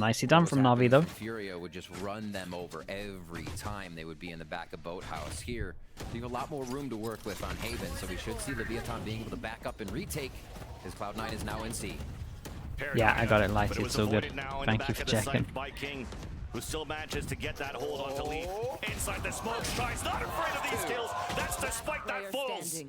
Nicely done from Na'Vi, though. Furia would just run them over every time they would be in the back of Boathouse. Here, you have a lot more room to work with on Haven, so we should see Leviathan being able to back up and retake, as Cloud9 is now in C. Yeah, I got it lighted, so good. Thank you for checking. Who still manages to get that hold on to Leaf. Inside the smoke, Shy's not afraid of these kills. That's despite that falls.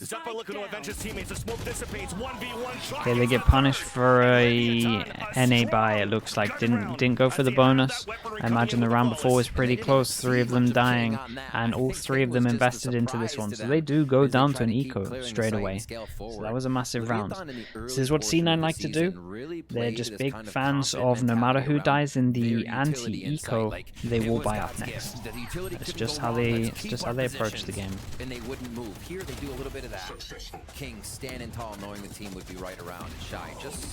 Zeppa looking to avenge his teammates. The smoke dissipates. 1v1 shot. Okay, they get punished for a NA buy, it looks like. Didn't go for the bonus. I imagine the round before was pretty close. 3 of them dying, and all 3 of them invested into this one. So they do go down to an eco straight away. So that was a massive round. This is what C9 like to do. They're just big fans of no matter who dies in the anti-eco, they will buy up next. It's just how they approach the game. And they wouldn't move. Here they do a little bit of that. King standing tall, knowing the team would be right around, and Shy just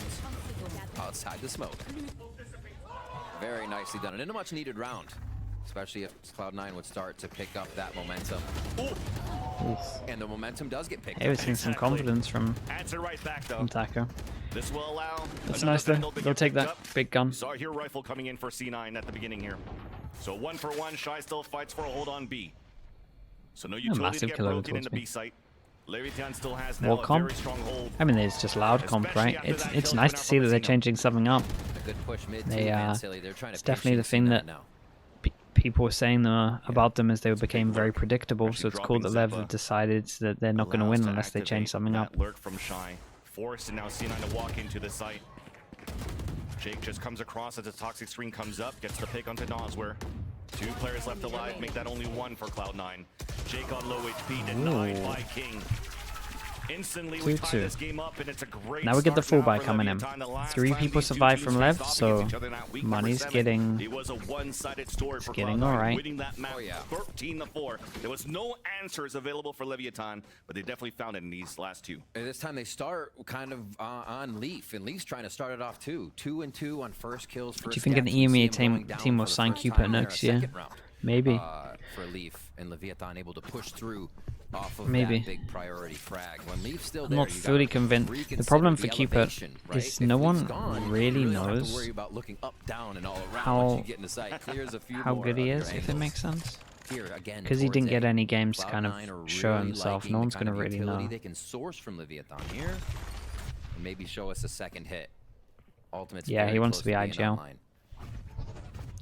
outside the smoke. Very nicely done, and in a much needed round, especially if Cloud9 would start to pick up that momentum. Oof. And the momentum does get picked Hey, we've seen some confidence from Taco. This will allow. It's nice though. They'll take that big gun. Saw here rifle coming in for C9 at the beginning here. So 1 for 1. Shy still fights for a hold on B. So no utility to get broken in the B site. Leviathan still has now a very strong hold. I mean, it's just loud comp, right? It's nice to see that they're changing something up. A good push mid it's definitely the thing that people were saying about them as they became very predictable. So it's cool that Lev have decided that they're not going to win unless they change something up. Lurk from Shy, forced and now C9 to walk into the site. Jake just comes across as the toxic screen comes up, gets the pick onto Nosware. 2 players left alive, make that only 1 for Cloud9. Jake on low HP, denied by King. Instantly we tie this game up, and it's a great now we get the full buy coming in. Leviathan. 3 people survive from Lev, so money's getting it was a one-sided story for getting Cloud9, alright. winning that map 13-4. There was no answers available for Leviathan, but they definitely found it in these last 2. And this time they start kind of on Leaf, and Leaf's trying to start it off too. 2 and 2 on first kills. Do you think an EMEA team will sign Cupid next year? Maybe. For Leaf and Leviathan able to push through off of Maybe. that big priority frag. When Leaf's still I'm there, not fully convinced. The problem for Cupid is no one really knows how good he is, if it makes sense. Because he didn't get any games to kind of show himself. No one's going to really know. They can source from Leviathan here and maybe show us a second hit. Ultimate's yeah, he wants to be IGL.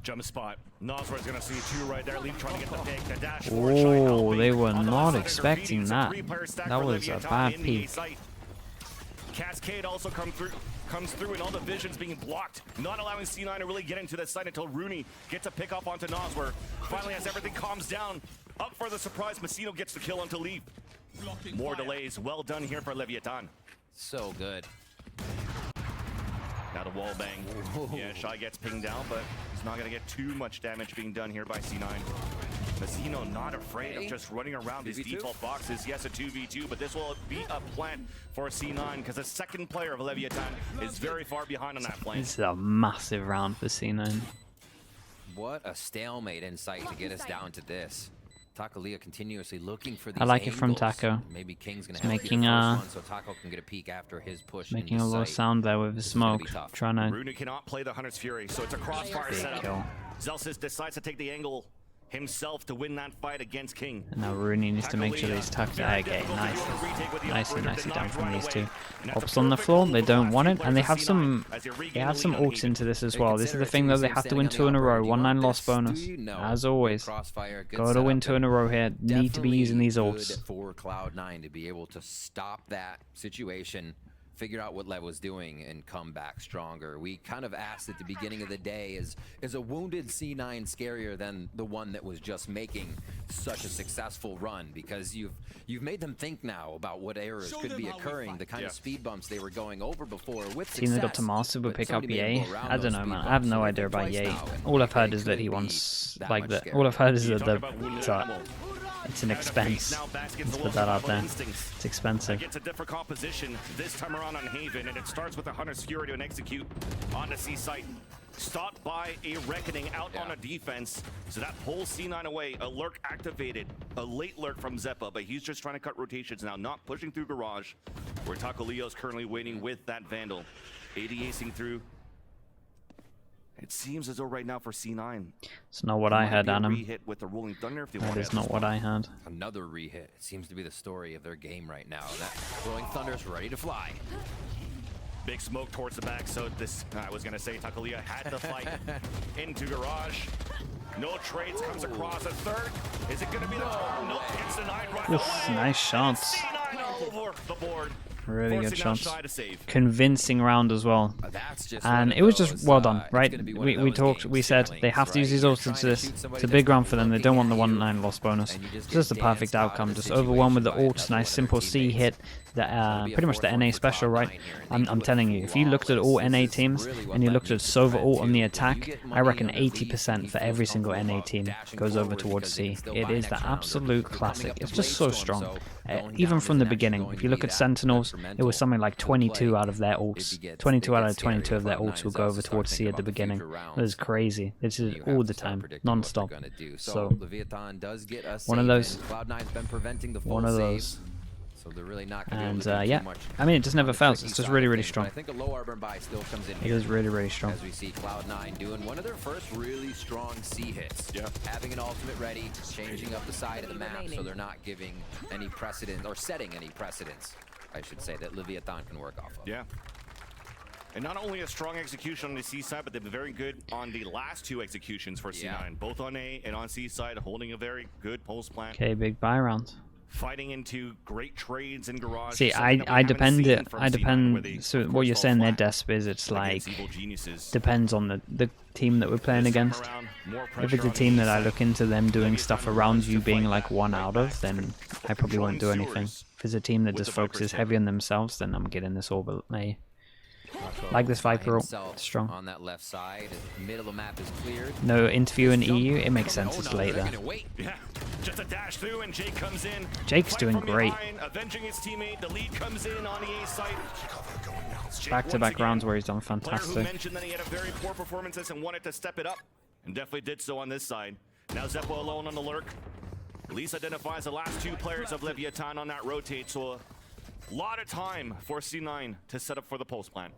Jump spot. Nosware's gonna see 2 right there. Leaf trying to get the pick. The dash oh, they were not expecting that. That was a bad peek. Cascade also comes through, and all the visions being blocked, not allowing C9 to really get into the site until Rooney gets a pick off onto Nosware. Finally, as everything calms down, up for the surprise, Messino gets the kill onto Leaf. More delays. Well done here for Leviathan. So good. Now the wall bang. Yeah, Shy gets pinged down, but he's not going to get too much damage being done here by C9. Messino not afraid of just running around his default boxes. Yes, a 2v2, but this will be a plant for C9 because the second player of Leviathan is very far behind on that plant. This is a massive round for C9. What a stalemate in sight to get us down to this. Takaleo continuously looking for these I like it angles. from Taco. Maybe King's gonna It's have making to be the first one, so Taco can get a peek after his push. Making a little sound there with the smoke, trying to. Rooney cannot play the Hunter's Fury, so it's a crossfire setup. Kill. Zelsis decides to take the angle himself to win that fight against King. And now Rooney needs to make sure that he's tucked out again. Nicely done from these 2. Ops on the floor, they don't want it, and they have some ults into this as well. This is the thing though, they have to win 2 in a row. 1-9 loss bonus, as always. Got to win 2 in a row here. Need to be using these ults. For Cloud9 to be able to stop that situation, figure out what Lev was doing, and come back stronger. We kind of asked at the beginning of the day, is a wounded C9 scarier than the one that was just making such a successful run? Because you've made them think now about what errors could be occurring, the kind of speed bumps they were going over before with success. Team that got to master would pick up Ye. I don't know, man. I have no idea about Ye. All I've heard is that he wants, like, all I've heard is that it's an expense. Let's put that out there. It's expensive. It's a different composition this time around on Haven, and it starts with the Hunter's Fury to execute on the C site. Stopped by a Reckoning out on a defense, so that pulls C9 away. A lurk activated, a late lurk from Zeppa, but he's just trying to cut rotations now, not pushing through Garage, where Taco Leo's currently waiting with that Vandal. AD acing through. It seems as though right now for C9, It's not what I had, Adam. Hit with the Rolling Thunder if they That want is to not what I had. Another rehit. It seems to be the story of their game right now. And that Rolling Thunder's ready to fly. Big smoke towards the back, so this, I was going to say Takulia had to fight into Garage. No trades, comes across a third. Is it going to be the, no, it's denied right Oof, away. nice shots. C9 all over the board. Really good Forcing out shots. Shy to save. Convincing round as well. That's just And one it of was those, just well done, it's right? gonna be one of We those talked, game we said they ceilings, have to use right? these You're ults trying into to this. shoot somebody It's a that's big gonna round be for them. They looking don't want the at 1-9 you, loss bonus. and you It's just just a get perfect danced out of outcome. the Just over one with the situation by ults, another nice one simple of their C teammates. hit. That That'll be a pretty much the 4-1 NA for special, right? Cloud9 here, and they I'm do it telling you, if you looked at all flawless. NA This is teams really what and you led looked me at to Sova Sven ult on too. the When you attack, get I money reckon on the lead, 80% he for feels every single comfortable NA about team dashing goes over forward towards because they C. can still It buy is next the round or absolute coming classic. up It's to just so Bladestorm, strong. so going Even down from the isn't actually beginning, going if to you be look at that Sentinels, it detrimental was something like to the 22 play out of their if ults. he gets- 22 it out of gets scary 22 of their for ults will Cloud9 go as over to start towards C thinking at the about the beginning. future rounds. That is crazy. This is You all have the to start time, predicting what they're non-stop. gonna do. So Leviathan does get a one of save, those. and Cloud9's been preventing the full One of saves, those. so they're really not going to be And able to do yeah, too much. I mean, it just never on the fails. tricky It's just side really, of really things, strong. but I think a low Arbor buy still comes in It here. is really, really strong. As we see Cloud9 doing one of their first really strong C hits. Yeah. Having an ultimate ready, changing up the side of the map so they're not giving any precedent, or setting any precedents, I should say, that Leviathan can work off of. Yeah. And not only a strong execution on the C side, but they've been very good on the last two executions for C9. Yeah. Both on A and on C side, holding a very good pulse plant. Okay, big buy round. Fighting into great trades in Garage. See, something that we I haven't depend seen it. from I C9, where they, depend. So of what course, you're fall saying there, flat Desp, is it's like against Evil Geniuses. depends on the team that we're playing This time against. around, more If pressure it's a on the team A that I side. look into them doing Leviathan stuff wants around to you fight being back, like one fight out back. of, then I probably won't do Controlling anything. Sewers If it's a team that with just the Viper's focuses tip. heavy on themselves, then I'm getting this Orbital A. Like this By Viper ult, himself strong. on that left side, middle of the map is cleared. No interview in EU, it makes sense. It's late They're there. gonna wait. Yeah, just a dash through and Jake comes in. Jake's Fight doing from great. behind, avenging his teammate. The lead comes in on the A site. Jake Back-to-back once again, rounds where he's done player who fantastic. mentioned that he had a very poor performances and wanted to step it up, and definitely did so on this side. Now Zeppo alone on the lurk. Elise identifies the last two players of Leviathan on that rotate, so a lot of time for C9 to set up for the pulse plan.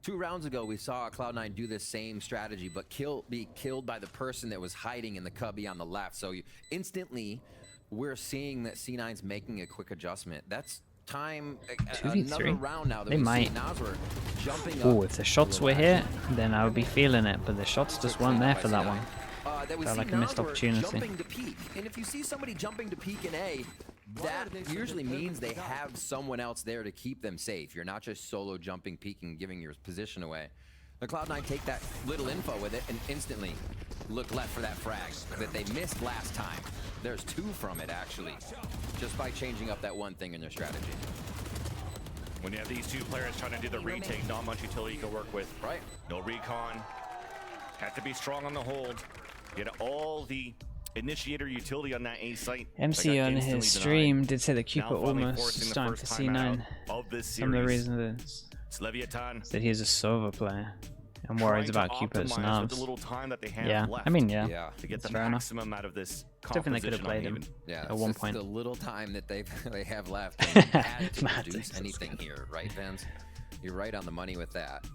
2 rounds ago, we saw Cloud9 do this same strategy, but be killed by the person that was hiding in the cubby on the left. So instantly, we're seeing that C9's making a quick adjustment. That's time, another 2v3. round now that They we might. see Nasr jumping Oh, up. if the shots were here, then I would be feeling it. But the shots just weren't there for that one. That we Felt see like a missed Nasr opportunity. Jumping to peak. And if you see somebody jumping to peak in A, that usually means they have someone else there to keep them safe. You're not just solo jumping, peeking, giving your position away. The Cloud9 take that little info with it and instantly look left for that frag that they missed last time. There's 2 from it, actually, just by changing up that one thing in their strategy. When you have these two players trying to do the retake, not much utility you can work with. Right. No recon. Had to be strong on the hold. Get all the initiator utility on that A site. MC That got on instantly his denied. stream did say that Now Cupid finally almost forcing the starting first for timeout C9. of this Some of the series. reasons is It's Leviathan. that he is a Sova player. I'm trying worried to about Cupid's optimize with nerves. the little time that they have Yeah, left I mean, yeah. Yeah. to get That's the fair enough. maximum out of this Definitely could have composition on played him. Haven. Yeah, At it's one just point. the little time that they have left. And had to Matt produce Dixon's anything here, right, Vince? You're right on the money with that.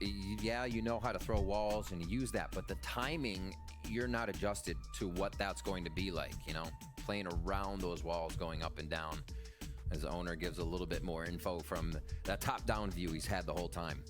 Yeah, you know how to throw walls and use that, but the timing, you're not adjusted to what that's going to be like, you know? Playing around those walls, going up and down. As the owner gives a little bit more info from that top-down view he's had the whole time.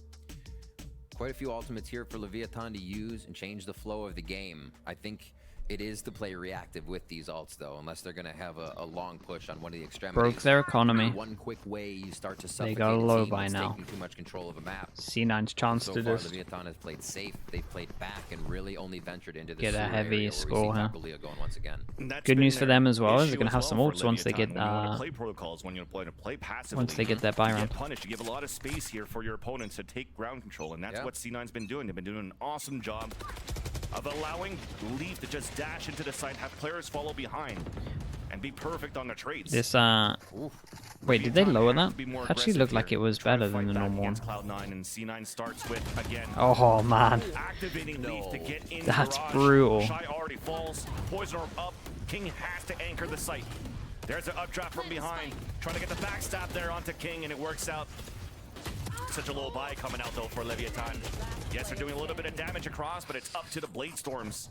Quite a few ultimates here for Leviathan to use and change the flow of the game. I think it is to play reactive with these ults, though, unless they're going to have a long push on one of the extremities. Broke their economy. One quick way you start to suffocate got a low team by that's now. taking too much control of a map. C9's chance So to far, just Leviathan has played safe. They've played back and really only ventured into the Get a sewer heavy area where score, we see huh? Takulia going once again. And that's Good been news for their them as well, is issue they're gonna as have some well ults for once they Leviathan. get, When you want to play protocols, when you play passively. once they get that buy you round. get punished. You give a lot of space here for your opponents to take ground control, and that's Yeah. what C9's been doing. They've been doing an awesome job of allowing Leaf to just dash into the site, have players follow behind, and be perfect on the trades. This Oof. wait, did they Leviathan lower has that? to be more Actually looked aggressive like it here, was trying to better than fight the back normal one. against Cloud9, and C9 starts with, again, Oh man, activating Leaf to get in That's Garage. brutal. Shy already falls. Poison Orb up. King has to anchor the site. There's an updraft from behind. Trying to get the backstab there onto King, and it works out. Such a low buy coming out though for Leviathan. Yes, they're doing a little bit of damage across, but it's up to the Blade Storms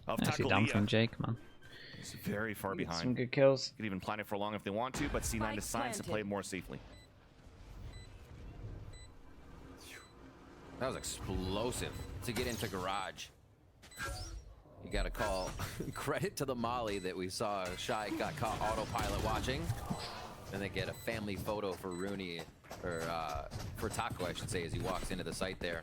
of Nicely done from Takulia. Jake, man. It's very far Some behind. good kills. Could even plan it for long if they want to, but C9 decides to play more safely. That was explosive to get into garage. You gotta call credit to the Molly that we saw. Shy got caught autopilot watching. And they get a family photo for Rooney, or for Taco, I should say, as he walks into the site there.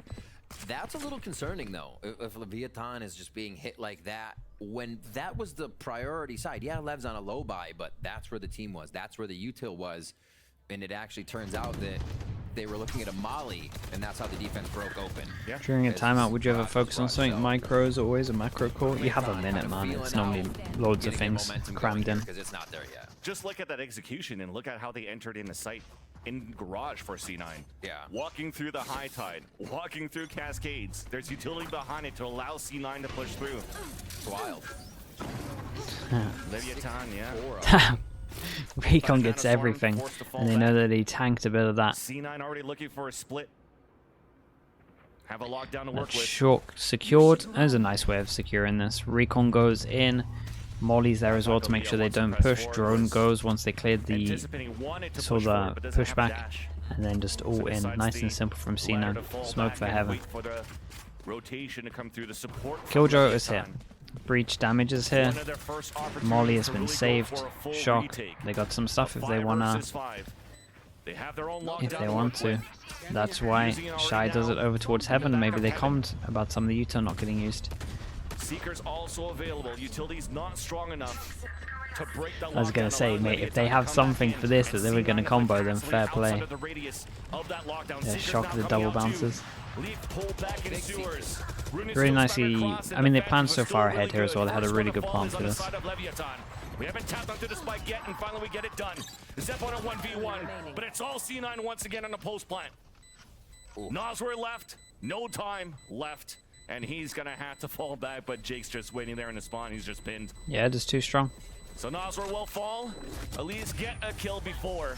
That's a little concerning, though, if Leviathan is just being hit like that, when that was the priority side. Yeah, Lev's on a low buy, but that's where the team was. That's where the util was. And it actually turns out that they were looking at a Molly, and that's how the defense broke open. Yeah. During a As timeout, would you ever Raj focus on was something? so- Micros always, a macro core? You have a Kind minute, of man. feeling It's normally out loads of getting the things momentum crammed going in. because it's not there yet. Just look at that execution and look at how they entered in the site in garage for C9. Yeah. Walking through the high tide, walking through cascades. There's utility behind it to allow C9 to push through. It's wild. Leviathan, yeah. 4-0. Recon gets everything, and they know that he tanked a bit of that. C9 already looking for a split. Have a lockdown to work That's with. short secured. There's a nice way of securing this. Recon goes in. Molly's there as well to make sure they don't push. Drone goes once they cleared the Anticipating wanted to saw push forward, the but doesn't have a pushback, dash. and then just all So in. decides Nice the and simple from ladder C9. to fall Smoke back for and heaven. wait for the rotation to come through. The support from Killjoy is here. Leviathan. Breach damage is here. One of their first Molly opportunities has to been really go saved. for a full Shock. retake. They got some stuff if they 5 wanna, versus 5. They have their own if lockdown they to want work to. with. That's why Using it already Shy does now. it over towards In the heaven. back Maybe of they heaven. comment about some of the util not getting used. Seekers also available. Utilities not strong enough to break the I was gonna lockdown, say, allowing mate, if they Leviathan to have come something back for in. this And that they were gonna C9 combo, then defensively fair outside play. of the radius of that lockdown. Yeah, Seekers Shock now the coming double out too. bounces. Leaf pulled back in sewers. Rooney Really still nicely. back across, and I mean, they the planned defense so was far still ahead here as well. They had a First really one to good fall plan is for on the this. side of Leviathan. We haven't tapped onto the spike yet, and finally we get it done. Zep on a 1v1, but it's all C9 once again on the post plant. Noswer left, no time left, and he's gonna have to fall back, but Jake's just waiting there in the spawn. He's just pinned. Yeah, just too strong. So Noswer will fall, at least get a kill before.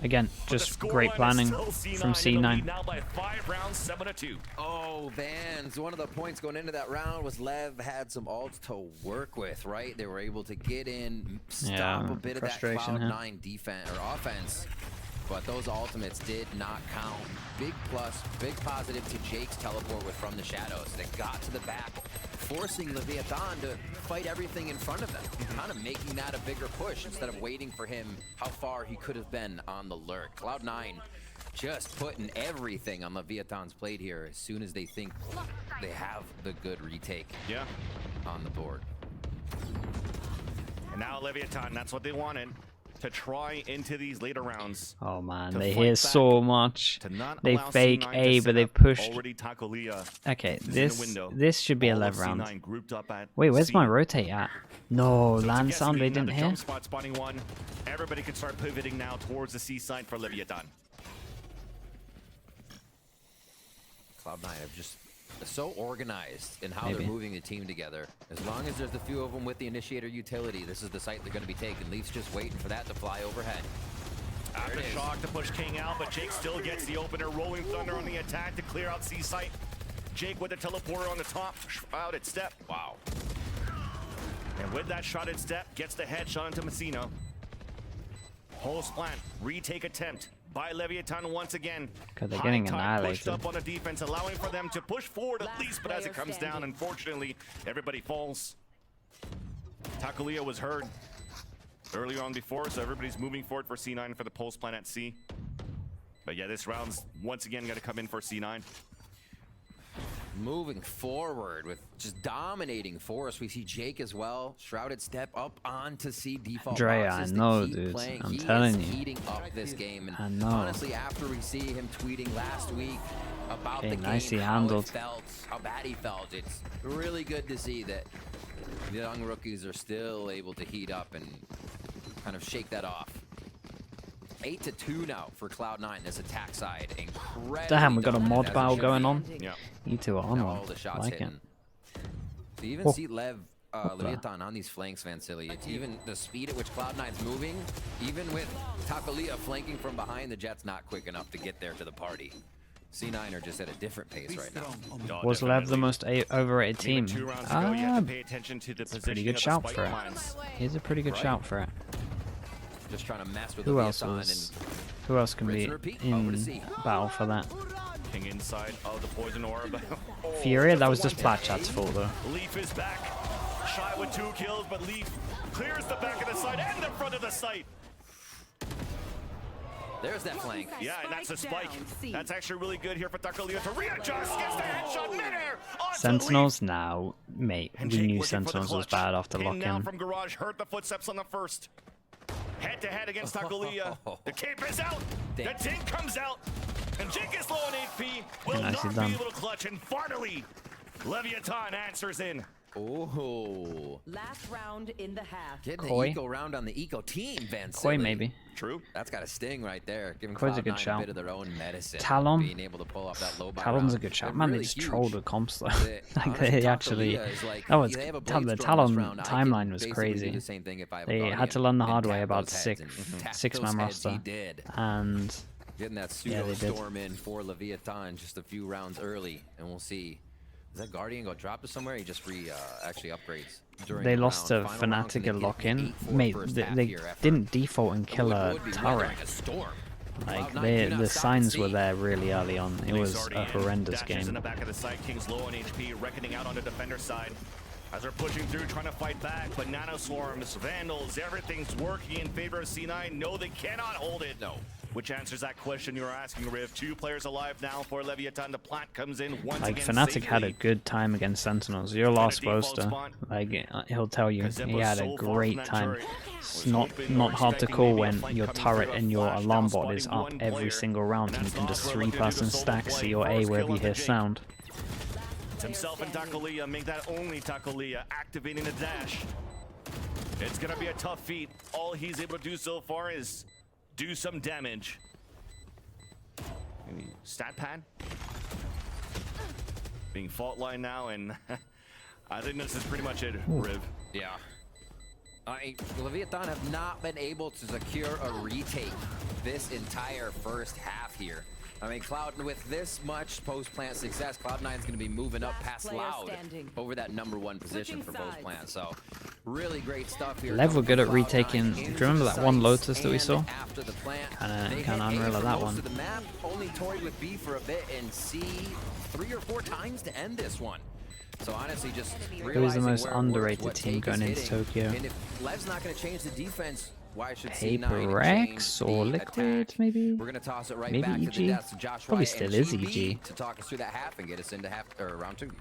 Again, But the just scoreline great is planning still from in the lead C9. now by 5 rounds, 7-2. Oh, Vans. One of the points going into that round was Lev had some ults to work with, right? They were able to get in, stop Yeah, a bit of that frustration here. Cloud9 defense or offense. But those ultimates did not count. Big plus, big positive to Jake's teleport with From the Shadows that got to the back, forcing Leviathan to fight everything in front of them, kind of making that a bigger push instead of waiting for him how far he could have been on the lurk. Cloud9 just putting everything on Leviathan's plate here as soon as they think they have the good retake Yeah. on the board. And now Leviathan, that's what they wanted. To try into these later rounds. Oh man, To they fight hear back, so much. To not They allow fake C9 to A, set but they've up pushed. already Takulia Okay, is in the this window. this should be a All live of round. C9 grouped up at Wait, where's C. my rotate at? No, So land it's a sound they guessing didn't game now, the hear. jump spot spawning one. Everybody can start pivoting now towards the C side for Leviathan. Cloud9 are just so organized in how Maybe. they're moving the team together. As long as there's a few of them with the initiator utility, this is the site they're going to be taking. Leaf's just waiting for that to fly overhead. After it is. Shock to push King out, but Jake still gets the opener. Rolling Thunder on the attack to clear out C site. Jake with the teleporter on the top, shrouded step. Wow. And with that shrouded step, gets the headshot into Messino. Host plant, retake attempt by Leviathan once again. God, they're High getting tide pushed annihilated. up on the defense, allowing for them to push forward at least, but as it comes down, unfortunately, everybody falls. Takulia was heard earlier on before, so everybody's moving forward for C9 for the post plant at C. But yeah, this round's once again going to come in for C9. Moving forward with just dominating Forest. We see Jake as well. Shrouded step up onto C default Dre, boxes I to know, keep dude. playing. I'm He telling is you. heating up this game. And I know. honestly, after we see him tweeting last week about Okay, the game, nicely how handled. it felt, how bad he felt, it's really good to see that the young rookies are still able to heat up and kind of shake that off. 8-2 now for Cloud9, this attack side. Incredible. Damn, we got a mod battle going on. Yeah. You two are on Now one. all the shots Like it. hitting. So you even Oh. see Lev Leviathan on these flanks, Vansili. It's even the speed at which Cloud9's moving, even with Takelia flanking from behind, the Jet's not quick enough to get there to the party. C9 are just at a different pace right now. Was Lev the most overrated team? Even 2 rounds ago, you have to pay attention to the It's a pretty positioning good of the shout spike for it. lines. He's a pretty good shout for it. Just trying to mess with Who else Leviathan was? Who else can be in battle for that? King inside of the poison orb. Furia? That was just Platchat's fault though. Leaf is back. Shy with 2 kills, but Leaf clears the back of the site and the front of the site. There's that flank. Yeah, and that's a spike. That's actually really good here for Takelia to readjust. Gets the headshot midair. Sentinels? Now, mate, And we Jake knew looking for the Sentinels was clutch. bad after Pin now lock-in. from Garage, heard the footsteps on the first. Head to head against Takelia. The cape is out. The Tink comes out. And Jake is low on HP. Will nicely not done. be able to clutch. And finally, Leviathan answers in. Oh. Last round in the half. Getting Koi. the eco round on the eco team, Vansili. Koi, maybe. True. That's got a sting right there. Giving Koi's a Cloud9 good shout. bit of their own medicine. Talon? Being able to pull off that low buy Talon's round. a good shout. They're Man, they really just huge. trolled with comps though. They- Like, honestly, they actually... Takelia is like, Oh, it's they have a the blade storm this Talon round. I could timeline was basically do crazy. the same thing if I have a They Guardian had to learn the and hard way tap about those heads, and tap six-man those heads he roster. did. And Getting that Yeah, pseudo they did. storm in for Leviathan just a few rounds early, and we'll see. Does that Guardian go drop to somewhere? He just actually upgrades. During they the lost round. to Final round's Fnatic gonna at get lock-in. 8-4 Mate, first they, half they here effort. didn't default and kill Would a be turret. weathering a storm. Like, Cloud9 do not the stop signs at were sea. there really early on. It was already a in. horrendous Dashes in the game. back of the site. King's low on HP, reckoning out on the defender side. As they're pushing through, trying to fight back, but Nano Swarms, Vandals, everything's working in favor of C9. No, they cannot hold it. No. Which answers that question you were asking, Riv. 2 players alive now for Leviathan. The plant comes in once Like, again Fnatic had a safely. good time against Sentinels. Your last default poster, spot. like, he'll tell you, Because Zep he was had so a far from great that time. turret. It's Was not hoping or not hard to expecting call maybe a when flank your coming turret through, and your flash alarm down, bot is spotting up one every player. single round, And and you that's can just Nosler looking to do the 3-person solo stack play. so your A First wherever kill you onto hear Jake. sound. It's himself and Takelia make that only Takelia activating the dash. It's gonna be a tough feat. All he's able to do so far is do some damage. Maybe stat pad. Being fault line now, and I think this is pretty much it, Riv. Yeah. Leviathan have not been able to secure a retake this entire first half here. I mean, Cloud, with this much post-plant success, Cloud9 is going to be moving up Last past player Loud standing. over that #1 position for Switching post-plant. So, really great stuff here. Lev were coming good at from Cloud9 retaking. Do you into remember the that one sites Lotus that we and saw? After the plant, Kinda they hit unreal A at that for most one. of the map, only toyed with B for a bit, and C 3 or 4 times to end this one. So honestly, just Who is the realizing most where it works, underrated what team take going is into hitting. Tokyo? And if Lev's not going to change the defense, why should Paper C9 Rex change or the Liquid, attack? maybe? We're going to toss it right Maybe back to EG? the desk to Joshua Probably and still is GB EG. to talk us through that half and get us into round 2.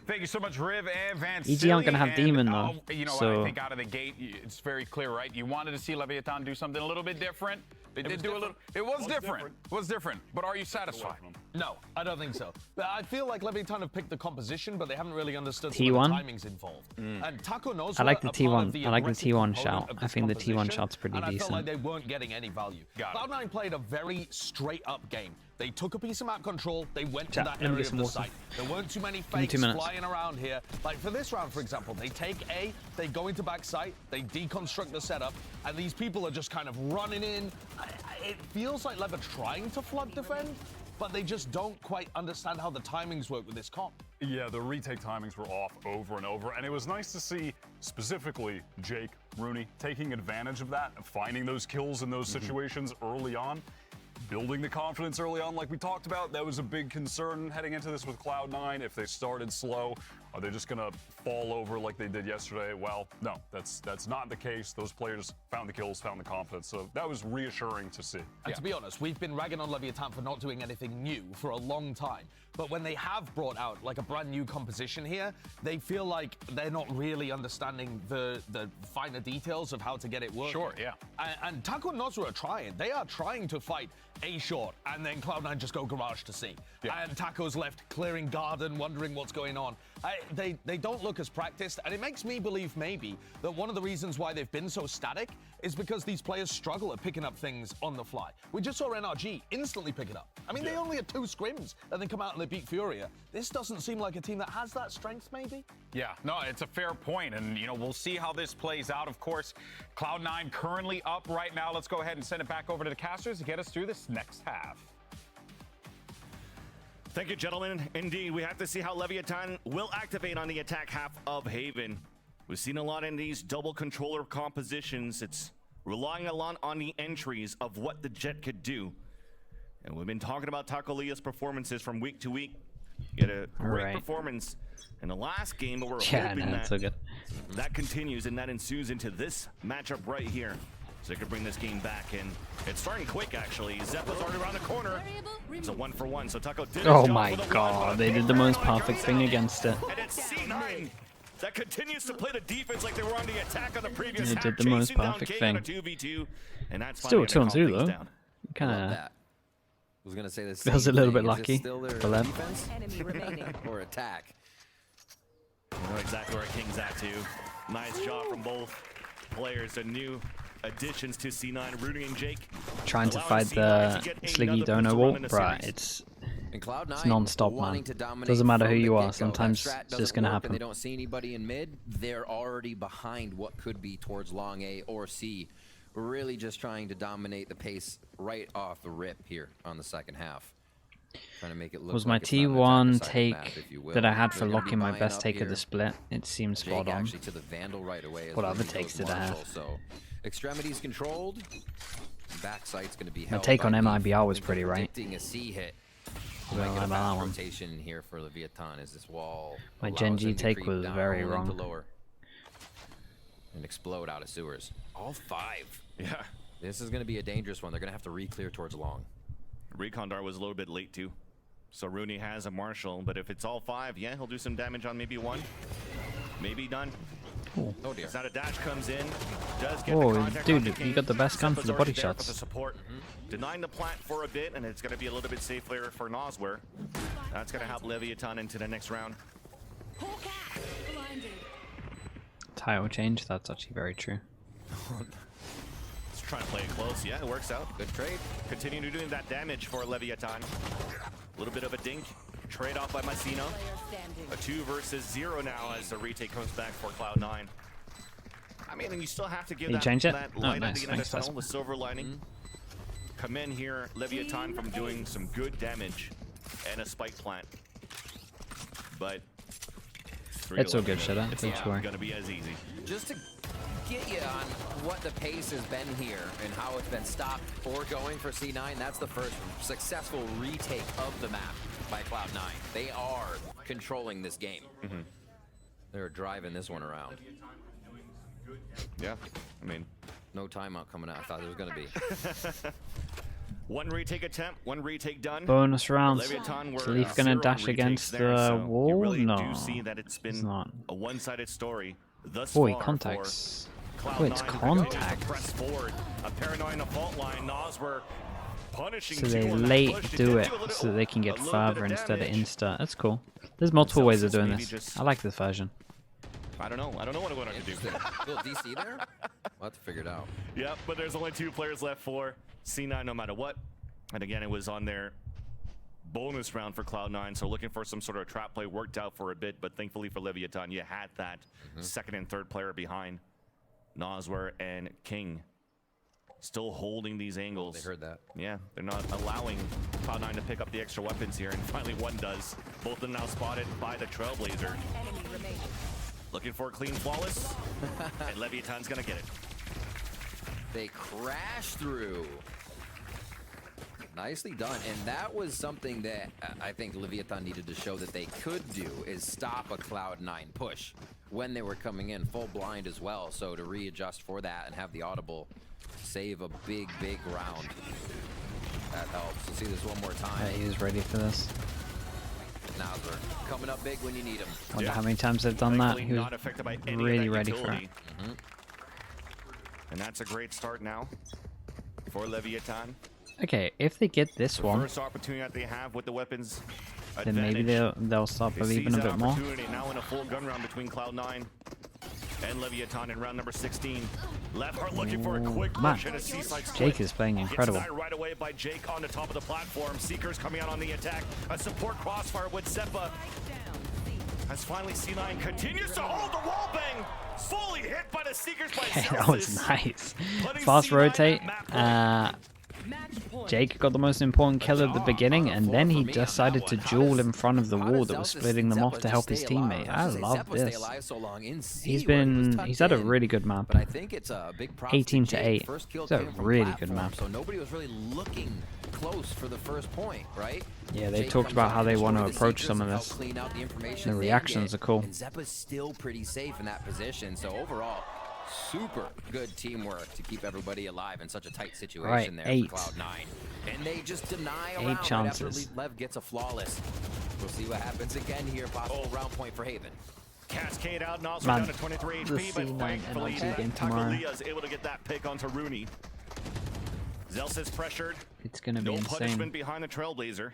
Thank you so much, Riv and Vansili. EG aren't gonna have And, Demon, though, You know, so- I think out of the gate, it's very clear, right? You wanted to see Leviathan do something a little bit different. They did do a little. It was different. It was different. But are you satisfied? No, I don't think so. But I feel like Leviathan have picked the composition, but they haven't really understood T1? some of the timings involved. And Taco knows. I like the T1. I like the T1 shout. I think the T1 shout's pretty and I felt like decent. they weren't getting any value. Got it. Cloud9 played a very straight-up game. They took a piece of map control. They went to Chat, that let me area get of some the water. site. There weren't too many me fakes 2 minutes. flying around here. Like for this round, for example, they take A, they go into back site, they deconstruct the setup, and these people are just kind of running in. It feels like Lev are trying to flood defend, but they just don't quite understand how the timings work with this comp. Yeah, the retake timings were off over and over, and it was nice to see specifically Jake, Rooney, taking advantage of that, finding those kills in those situations early on, building the confidence early on like we talked about. That was a big concern heading into this with Cloud9. If they started slow, are they just gonna fall over like they did yesterday? Well, no, that's not the case. Those players found the kills, found the confidence, so that was reassuring to see. And to be honest, we've been ragging on Leviathan for not doing anything new for a long time. But when they have brought out like a brand new composition here, they feel like they're not really understanding the finer details of how to get it working. Sure, yeah. And Taco and Nosra are trying. They are trying to fight A short, and then Cloud9 just go garage to C. And Taco's left clearing garden, wondering what's going on. They don't look as practiced, and it makes me believe maybe that one of the reasons why they've been so static is because these players struggle at picking up things on the fly. We just saw NRG instantly pick it up. I mean, they only had 2 scrims and then come out and they beat Furia. This doesn't seem like a team that has that strength, maybe? Yeah, no, it's a fair point, and you know, we'll see how this plays out. Of course, Cloud9 currently up right now. Let's go ahead and send it back over to the casters to get us through this next half. Thank you, gentlemen. Indeed, we have to see how Leviathan will activate on the attack half of Haven. We've seen a lot in these double controller compositions. It's relying a lot on the entries of what the Jet could do. And we've been talking about Taco Lea's performances from week to week. Get a great performance in the last game, but we're hoping that continues and that ensues into this matchup right here. So they could bring this game back in. It's starting quick, actually. Zeppa's already around the corner. It's a 1-for-1, so Taco did Oh my god, they did the most perfect thing against it. And it's C9 that continues to play the defense like they were on the attack on the previous They half, did the most chasing down perfect King thing. on a 2v2, and that's Still finally 2 on gonna 2 calm though. things down. Kind Love of. that. I was gonna say this. Feels a little bit lucky for them. Defense Enemy remaining. or attack. You know exactly where King's at too. Nice job from both players. The new additions to C9, Rooney and Jake. Trying to allowing fight C9 the to get Sliggy another Dono pistol wall, run in the bruh, series. it's And Cloud9 It's non-stop, wanting man. to dominate Doesn't matter from who the you are, get-go. sometimes That strat it's just doesn't gonna work happen. And they don't see anybody in mid. They're already behind what could be towards long A or C. We're really just trying to dominate the pace right off the rip here on the second half. Trying to make it look was like my it's not an T1 attack-decided take map, if you will. that I had They're for gonna be locking my buying best up take of here. the split. It seems spot Jake on. actually to the Vandal right away. As What other Ruby takes goes did I have? Marshall, So extremities controlled. Backside's going to be My held take by on Beef. MIBR was I think pretty they're right. predicting a C hit. Well, Might get a about that fast one. rotation here for Leviathan as this wall. My allows Gen G him to take creep was down very into wrong. lower and explode out of sewers. All 5. Yeah. This is going to be a dangerous one. They're going to have to re-clear towards long. Recon Dart was a little bit late too. So Rooney has a Marshall, but if it's all 5, yeah, he'll do some damage on maybe 1. Maybe done. Oh dear. As that a dash comes in, does get Oh, the contact dude, on the you King. got the best gun for Zeppa's the already body there for shots. the support. Denying the plant for a bit, and it's going to be a little bit safer for Nosware. That's going to help Leviathan into the next round. Title change, that's actually very true. Let's try and play it close. Yeah, it works out. Good trade. Continue to doing that damage for Leviathan. A little bit of a dink. Trade off by Masino. A 2 versus 0 now as the retake comes back for Cloud9. I mean, and you still have to give Can you that, change it? that Oh, light nice. at the end of Thanks, the tunnel, Tasman. the silver lining. Come in here, Leviathan from doing some good damage and a spike plant. But It's all good, Shadow. It's Don't not you worry. going to be as easy. Just to get you on what the pace has been here and how it's been stopped or going for C9, that's the first successful retake of the map by Cloud9. They are controlling this game. They're driving this one around. Yeah, I mean, No timeout coming out. I thought there was going to be. 1 retake attempt, 1 retake done. Bonus rounds. Leviathan were Is Leaf 0 gonna dash retakes against there, the so you wall? really No, do see that it's been not. a one-sided story thus Boy, far contacts. for Oh, it's Cloud9, who continues to contacts. press forward. A paranoid in the fault line. Nosware punishing So two they on that late push. do did it a little- so they can get a little bit further of instead of damage. insta. That's cool. There's multiple ways of Celsius doing maybe this. just- I like this version. I don't know. I don't know what I'm going to do. Interesting. Little DC there? We'll have to figure it out. Yep, but there's only 2 players left for C9 no matter what. And again, it was on their bonus round for Cloud9, so looking for some sort of trap play worked out for a bit, but thankfully for Leviathan, you had that second and third player behind. Nosware and King still holding these angles. They heard that. Yeah, they're not allowing Cloud9 to pick up the extra weapons here, and finally one does. Both of them now spotted by the Trailblazer. Enemy remaining. Looking for a clean flawless, and Leviathan's gonna get it. They crash through. Nicely done. And that was something that I think Leviathan needed to show that they could do, is stop a Cloud9 push when they were coming in full blind as well. So to readjust for that and have the audible save a big, big round. That helps. We'll see this one more Yeah, time. he was ready for this. Now they're coming up big when you need them. Wonder how many times they've done that. Thankfully He was not affected by any really of that ready for utility. it. And that's a great start now for Leviathan. Okay, if they get this one, First opportunity that they have with the weapons. then maybe they'll start They believing seize a that bit more. opportunity now in a full gun round between Cloud9 and Leviathan in round number 16. Levheart looking for a quick man. push and a Seaside split. Jake is playing incredible. Gets denied right away by Jake on the top of the platform. Seekers coming out on the attack. A support crossfire with Zeppa. As finally C9 continues to hold the wall bang. Fully hit by the Seekers by That was Celsius. nice. Putting Fast C9 rotate. at map point. Match point. Jake got the most important kill at the beginning, and then he decided to duel in front of the wall that was splitting them off to help his teammate. I love this. He's had a really good map. But I think it's a big props 18 to Jake. 8. First kill It's a came from really good platform, map. So nobody was really looking close for the first point, right? Yeah, they Jake talked comes about out how they and want to destroys the approach Seekers some of and this. help clean out the information The they reactions get. are cool. And Zeppa's still pretty safe in that position. So overall, super good teamwork to keep everybody alive in such a tight situation Right, there 8. for Cloud9. And they just deny a 8 round chances. right after Lev gets a flawless. We'll see what happens again here. Possible round point for Haven. Cascade out, Noz Man, down to 23 the HP, but C9 thankfully MLG game tomorrow. Takulia is able to get that pick onto Rooney. Zels is pressured. It's gonna be No insane. punishment behind the Trailblazer.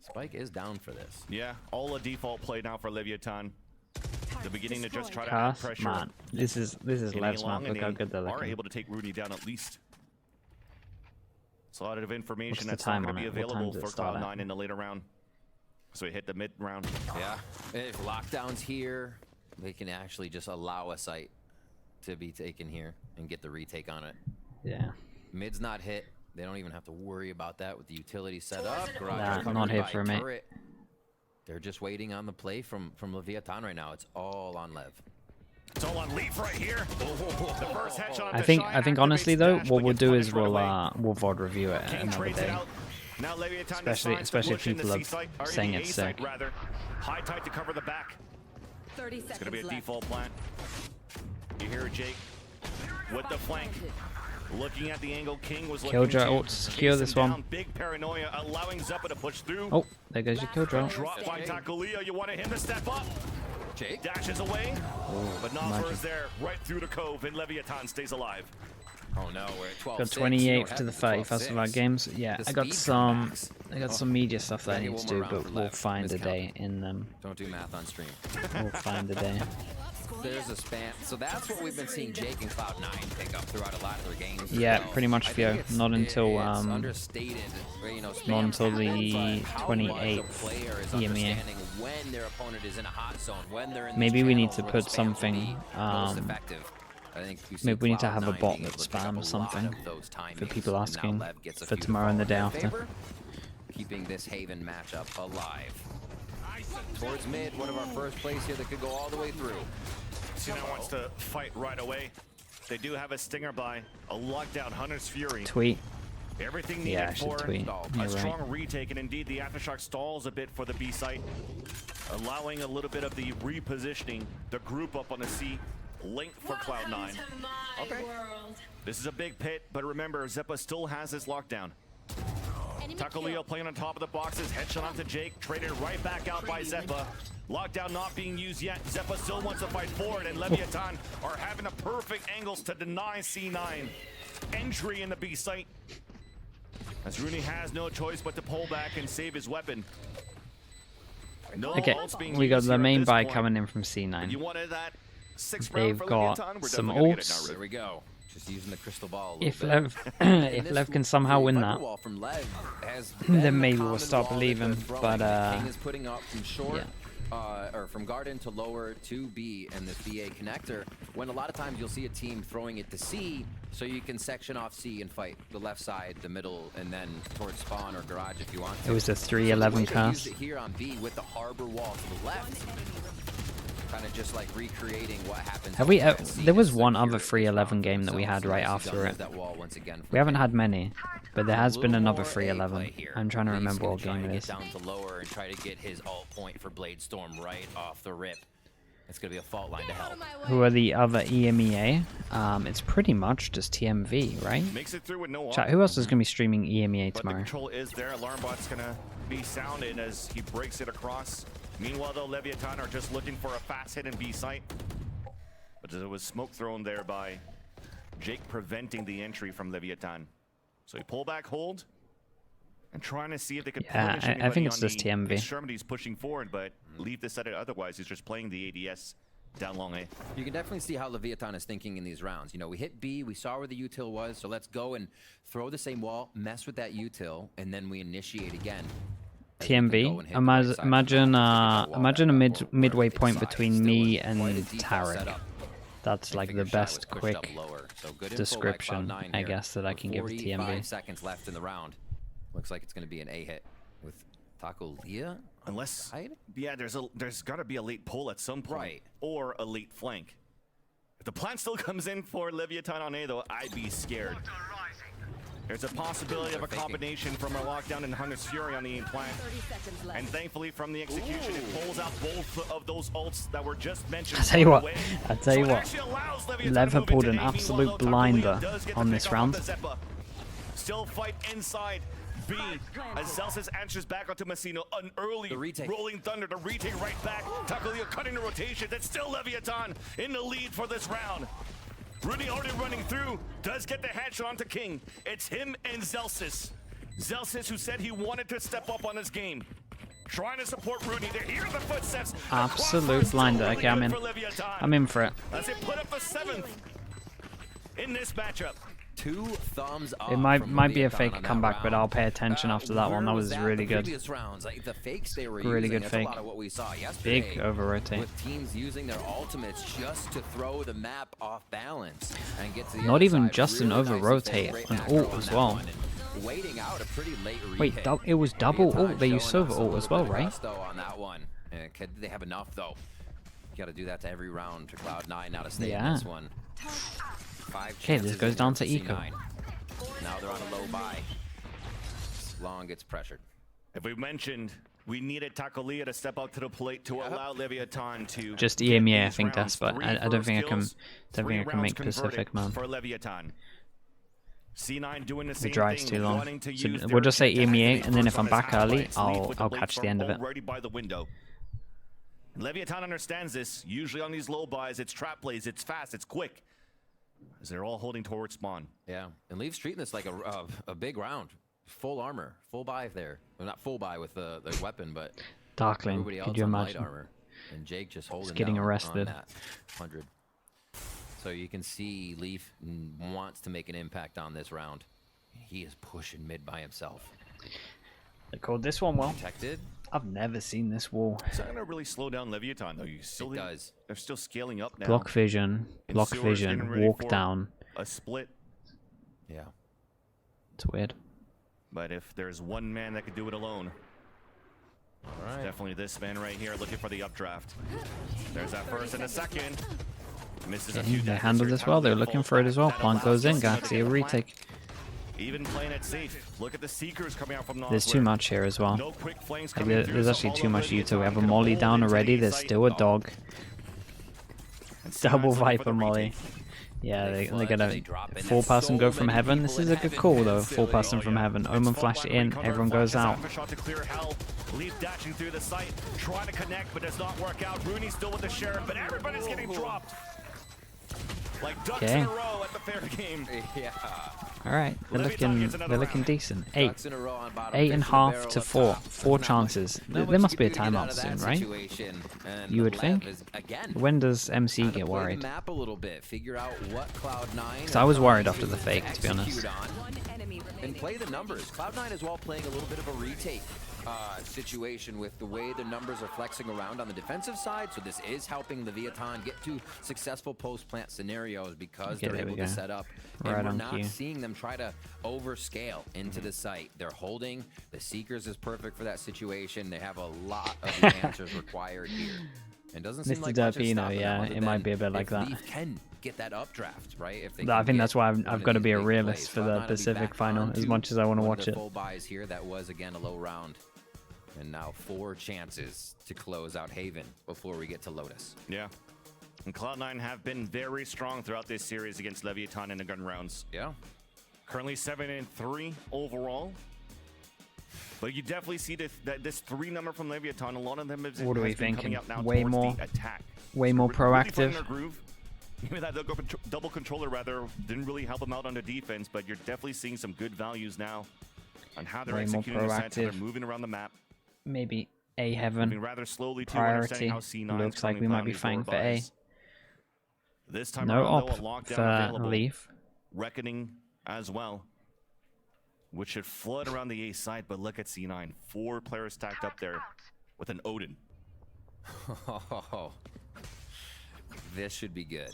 Spike is down for this. Yeah, all a default play now for Leviathan. The beginning to just try to add Cast, pressure. man, this is Getting Lev's along, map. and Look how they good they're are looking. able to take Rooney down at least. It's a lot of information What's the that's time not going on to be it? What time available does it for start at? Cloud9 in the later round. So we hit the mid round. Yeah, if lockdown's here, they can actually just allow a site to be taken here and get the retake on it. Yeah. Mid's not hit. They don't even have to worry about that with the utility set up. Garage Nah, covered not hit by for me. turret. They're just waiting on the play from Leviathan right now. It's all on Lev. It's all on Leaf right here. The first headshot I to think Shy honestly activates though, Dash, what but we'll gets do is punished right we'll away. VOD review it King another trades it day. out. Now Leviathan Especially- decides especially to if push in the people are C site, or saying the it's A site, sick. rather. High tide to cover the back. 30 seconds It's gonna be a left. default plan. You hear Jake with the flank. Looking at the angle, King was looking Killjoy to ought to secure chase this him one. down. Big paranoia, allowing Zeppa to push through. Oh, there goes your Killjoy. Drop by Takulia. You wanted him to step up. Jake? Dashes away. But Nosler imagine. is there right through the cove, and Leviathan stays alive. Oh no, we're at 12. Got 28th to the 31st of our games. Yeah, The I got speed some comebacks. media stuff that I Gotta need get to one do, more round but for we'll Lev. find a Miscount. day in them. Don't do math on stream. We'll find a day. There's a span. So that's what we've been seeing Jake and Cloud9 pick up throughout a lot of their games. as Yeah, well. pretty much, I think Theo. it's- Not until, it's um, understated, you know, not spam until the happens, but how much a 28th player is EMEA. understanding when their opponent is in a hot zone, when they're in these Maybe we need channels to where put the spams will something, be most effective. I think you see maybe we need to have a Cloud9 bot being that able to pick up a spams lot something of those for timings, people and now asking Lev gets a for few to tomorrow and the fall day in after. favor, keeping this Haven matchup alive. Towards mid, one of our first plays here that could go all the way through. C9 wants to fight right away. They do have a stinger by a lockdown Hunter's Fury. Tweet. Everything needed Yeah, I should for tweet. a You're right. strong retake, and indeed the Aftershock stalls a bit for the B site, allowing a little bit of the repositioning, the group up on the C, link for Cloud9. Okay. This is a big pit, but remember, Zeppa still has his lockdown. Takulia playing on top of the boxes, headshot onto Jake, traded right back out by Zeppa. Lockdown not being used yet. Zeppa still wants to fight forward, and Leviathan are having the perfect angles to deny C9 entry in the B site. As Rooney has no choice but to pull back and save his weapon. No Okay, ults being we got used the here at main this buy point. coming in from You C9. wanted that 6th They've round for got Leviathan? We're some definitely gonna get it ults. now, There Rick. we go. Just using the crystal ball a little If bit. Lev, And if this Lev can somehow win that, Firewall from Lev has then been the maybe we'll common start wall that believing, they're throwing. but, The King is putting up from short, yeah. or from garden to lower to B and this BA connector. When a lot of times you'll see a team throwing it to C, so you can section off C and fight the left side, the middle, and then towards spawn or garage if you want to. It was a So 3-11 the way they used cast. it here on B with the harbor wall to the left. Kind of just like recreating what happens. Have we? over at C There was is one here other at 3-11 game that we zone, had so right nicely after done it. with that wall once again We haven't from had many, but there has been little another more A play 3-11. here. I'm trying to Lee's remember gonna what try game to it get is. down to lower and try to get his ult point for Blade Storm right off the rip. It's gonna be a fault line to help. Who are the other EMEA? It's pretty much just TMV, right? Makes it through with no Chat, ult. who else is going to be streaming EMEA But the tomorrow? control is there. Alarmbot's gonna be sounding as he breaks it across. Meanwhile, though, Leviathan are just looking for a fast hit in B site. But there was smoke thrown there by Jake preventing the entry from Leviathan. So he pull back hold and trying to see if they could punish I anybody think it's on just the TMV. extremities pushing forward, but leave this at it otherwise. He's just playing the ADS down long A. You can definitely see how Leviathan is thinking in these rounds. You know, we hit B, we saw where the util was, so let's go and throw the same wall, mess with that util, and then we initiate again. TMV. Imagine a midway point between me and Tarek. That's like the best quick description, I guess, that I can give to 45 TMV. seconds left in the round. Looks like it's going to be an A hit with Taco Leah. Unless, Right? yeah, there's got to be a late pull at some point, Right. or a late flank. If the plan still comes in for Leviathan on A, though, I'd be scared. There's a possibility of a combination from a lockdown and Hunter's Fury on the aim plant. 30 seconds left. And thankfully, from the execution, it pulls out both of those ults that were just mentioned. I tell you what, away. I tell you So it what, actually allows Leviathan Lev to have move pulled into an A. Meanwhile, absolute though, Taco blinder Leah does get the on pick this off round. the Zeppa. Still fight inside B as Celsius answers back onto Messino. An early The retake. rolling thunder to retake right back. Taco Leah cutting the rotation. That's still Leviathan in the lead for this round. Rudy already running through, does get the headshot onto King. It's him and Celsius. Celsius, who said he wanted to step up on this game. Trying to support Rudy. They hear the footsteps. The Absolute crossbar still blinder. really Okay, I'm good in. for Leviathan. I'm in for it. As they put up the 7th in this matchup. 2 thumbs up. It might from be a Leviathan fake on that comeback, but round. I'll pay attention after that one. That Where was that really the good. Previous rounds, like the fakes they were Really using, good that's fake. a lot of what we saw yesterday. Big over rotate. With teams using their ultimates just to throw the map off balance and get to the Not other even side. just an Really over nicely played. rotate, Great an macro ult on as that well. one, and waiting out a pretty late Wait, retake. it was double Leviathan ult. They used showing Sova us a ult little as bit well, of right? gusto on that one. Could they have enough though? You got to do that to every round to Cloud9 now to stay in Yeah. this one. 5 Okay, this chances goes in down here to for Eco. C9. Now they're on a low buy. Long gets pressured. If we mentioned we needed Taco Leah to step up to the plate to allow Leviathan to Just get EMEA, I these think rounds. that's, but 3 I don't first think I can, kills, don't 3 think I can rounds make Pacific, converted man. for Leviathan. C9 doing the The same drive's thing, too long. wanting to So use we'll their just say chance to EMEA, activate and then first if I'm on his back early, half-lights, leave I'll with the I'll blade catch the storm end of it. already by the window. Leviathan understands this. Usually on these low buys, it's trap plays, it's fast, it's quick. As they're all holding towards spawn. Yeah, and Leaf's treating this like a big round. Full armor, full buy there. Well, not full buy with the weapon, but Darkling, everybody else could you on light imagine? armor. And Jake just holding getting down arrested. on that 100. So you can see Leaf wants to make an impact on this round. He is pushing mid by himself. They called this one well. Protected. I've never seen this wall. It's not going to really slow down Leviathan, though. You still It does. They're still scaling up now. Block vision, And block Sewer's vision, getting ready walk for down. A split. Yeah. It's weird. But if there's one man that could do it alone, All it's right. definitely this man right here looking for the updraft. There's that first and a second. Misses a Okay, few they daggers handled here. this well. They were Taco Leah looking falls for it as well. back. Plant That goes in, allows Celsius to Gaxi, a get the plant. retake. Even playing it safe. Look at the Seekers coming out from There's too Nosler. much here as well. No quick flames Like, coming through, there's so actually all too of much Leviathan Uto. We have a can Molly hold down into already. A There's site. still a dog. And C9's Double looking for Viper the Molly. retake. Yeah, They they're flood, gonna they drop in. full There's pass and so go from many heaven. This people is in a good heaven. call though. It's Full silly. passing Oh, from yeah. heaven. It's Omen full flash blind in. recover, Everyone goes flashes out. Alpha shot to clear hell. Leaf dashing through the site, trying to connect, but does not work out. Rooney still with the sheriff, but everybody's getting dropped. Like ducks Okay. in a row at the fair game. Yeah. All right, Leviathan gets another they're looking round. decent. Ducks in a row on bottom, 8.5 fishing barrel to up 4. top. 4 Not much- chances. not There much must you be a can do to get timeout out of soon, that right? situation. And You would Lev think. is, again, When does MC trying to get play worried? the map a little bit, figure out what Cloud9 'Cause I was worried after the fake, to be honest. execute on, One enemy remaining. and play the numbers. Cloud9 is well playing a little bit of a retake situation with the way the numbers are flexing around on the defensive side. So this is helping Leviathan get to successful post-plant scenarios because Okay, they're there we able to go. set up. Right And we're on not cue. seeing them try to overscale into the site. They're holding. The Seekers is perfect for that situation. They have a lot of the answers required here. And doesn't seem Mr. like much is Derpino, stopping them yeah, other it might than be a bit like if that. Leaf can get that updraft, right? If they I can think get that's why one I've of got to these be a big realist plays. for Cloud9 the will be Pacific back final, on as to much as I want to one of watch the it. full buys here. That was again a low round. And now 4 chances to close out Haven before we get to Lotus. Yeah. And Cloud9 have been very strong throughout this series against Leviathan in the gun rounds. Yeah. Currently 7-3 overall. But you definitely see this 3 number from Leviathan. A lot of them has What are we has been coming thinking? out now Way towards more- the attack. Way more Really finding proactive. their groove. Maybe that double controller rather didn't really help them out on the defense, but you're definitely seeing some good values now on how they're Way more executing the sets, how they're proactive. moving around the map. Maybe A Moving heaven rather slowly too, priority. understanding how C9 Looks like we might be fighting for A. This time No around, though, op a lockdown for available. Leaf. Reckoning as well, which should flood around the A side, but look at C9. 4 players stacked up there with an Odin. Oh, this should be good.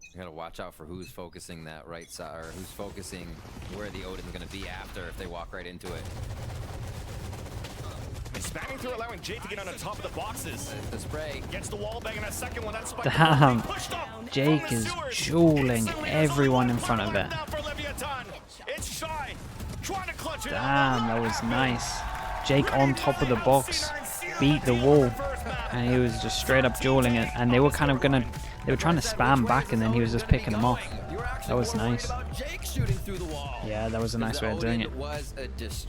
You gotta watch out for who's focusing that right side, or who's focusing where the Odin's gonna be after if they walk right into it. Spamming through, allowing Jake to get on the top of the boxes. The spray. Gets the wall bang in a second one. That's spike. Damn. Pushed off Jake from the is sewers. dueling Instantly, everyone in it's front of it. now for Leviathan. It's Shy trying to clutch it Damn, out. that was nice. Jake on top of the box, beat the wall, and he was just straight up dueling it. And they were kind of they were trying to spam back, and then he was just picking them off. You were actually That was worried nice. about Jake shooting through the wall. Yeah, that was a nice way of doing it. Was a